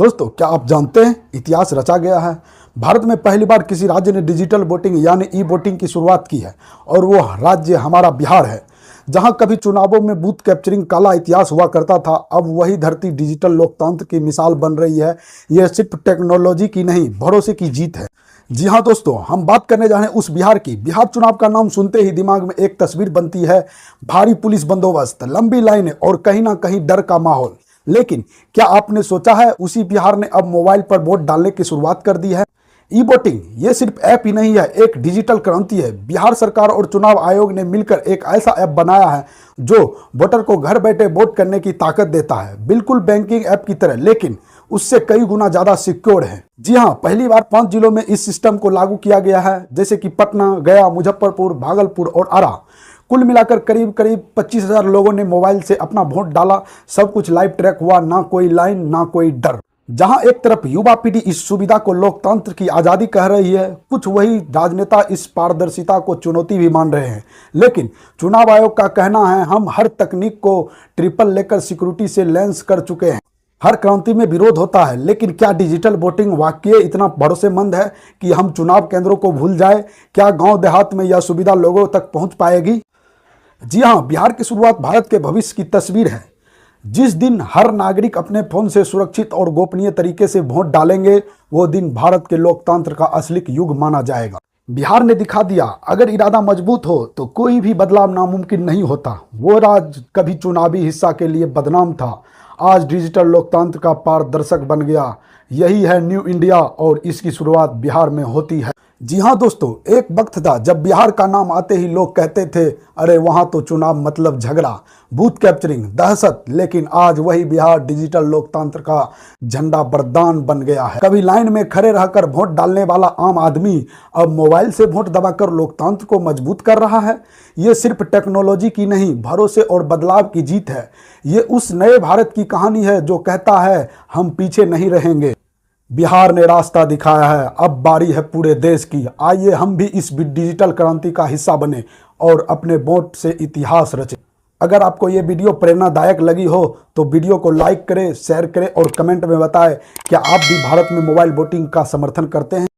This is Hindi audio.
दोस्तों, क्या आप जानते हैं इतिहास रचा गया है। भारत में पहली बार किसी राज्य ने डिजिटल वोटिंग यानी ई वोटिंग की शुरुआत की है और वो राज्य हमारा बिहार है। जहां कभी चुनावों में बूथ कैप्चरिंग काला इतिहास हुआ करता था, अब वही धरती डिजिटल लोकतंत्र की मिसाल बन रही है। यह सिर्फ टेक्नोलॉजी की नहीं, भरोसे की जीत है। जी हाँ दोस्तों, हम बात करने जा रहे हैं उस बिहार की। बिहार चुनाव का नाम सुनते ही दिमाग में एक तस्वीर बनती है, भारी पुलिस बंदोबस्त, लंबी लाइनें और कहीं ना कहीं डर का माहौल। लेकिन क्या आपने सोचा है, उसी बिहार ने अब मोबाइल पर वोट डालने की शुरुआत कर दी है। ई वोटिंग ये सिर्फ ऐप ही नहीं है, एक डिजिटल क्रांति है। बिहार सरकार और चुनाव आयोग ने मिलकर एक ऐसा ऐप बनाया है जो वोटर को घर बैठे वोट करने की ताकत देता है, बिल्कुल बैंकिंग ऐप की तरह, लेकिन उससे कई गुना ज्यादा सिक्योर है। जी हाँ, पहली बार 5 जिलों में इस सिस्टम को लागू किया गया है, जैसे कि पटना, गया, मुजफ्फरपुर, भागलपुर और आरा। कुल मिलाकर करीब 25,000 लोगों ने मोबाइल से अपना वोट डाला। सब कुछ लाइव ट्रैक हुआ, ना कोई लाइन ना कोई डर। जहां एक तरफ युवा पीढ़ी इस सुविधा को लोकतंत्र की आजादी कह रही है, कुछ वही राजनेता इस पारदर्शिता को चुनौती भी मान रहे हैं। लेकिन चुनाव आयोग का कहना है, हम हर तकनीक को ट्रिपल लेकर सिक्योरिटी से लैंस कर चुके हैं। हर क्रांति में विरोध होता है, लेकिन क्या डिजिटल वोटिंग वाकई इतना भरोसेमंद है कि हम चुनाव केंद्रों को भूल जाए? क्या गांव देहात में यह सुविधा लोगों तक पहुंच पाएगी? जी हाँ, बिहार की शुरुआत भारत के भविष्य की तस्वीर है। जिस दिन हर नागरिक अपने फोन से सुरक्षित और गोपनीय तरीके से वोट डालेंगे, वो दिन भारत के लोकतंत्र का असली युग माना जाएगा। बिहार ने दिखा दिया, अगर इरादा मजबूत हो तो कोई भी बदलाव नामुमकिन नहीं होता। वो राज्य कभी चुनावी हिस्सा के लिए बदनाम था, आज डिजिटल लोकतंत्र का पारदर्शक बन गया। यही है न्यू इंडिया और इसकी शुरुआत बिहार में होती है। जी हाँ दोस्तों, एक वक्त था जब बिहार का नाम आते ही लोग कहते थे, अरे वहाँ तो चुनाव मतलब झगड़ा, बूथ कैप्चरिंग, दहशत। लेकिन आज वही बिहार डिजिटल लोकतंत्र का झंडा बरदान बन गया है। कभी लाइन में खड़े रहकर वोट डालने वाला आम आदमी अब मोबाइल से वोट दबाकर लोकतंत्र को मजबूत कर रहा है। ये सिर्फ टेक्नोलॉजी की नहीं, भरोसे और बदलाव की जीत है। ये उस नए भारत की कहानी है जो कहता है, हम पीछे नहीं रहेंगे। बिहार ने रास्ता दिखाया है, अब बारी है पूरे देश की। आइए हम भी इस डिजिटल क्रांति का हिस्सा बने और अपने वोट से इतिहास रचें। अगर आपको ये वीडियो प्रेरणादायक लगी हो तो वीडियो को लाइक करें, शेयर करें और कमेंट में बताएं, क्या आप भी भारत में मोबाइल वोटिंग का समर्थन करते हैं।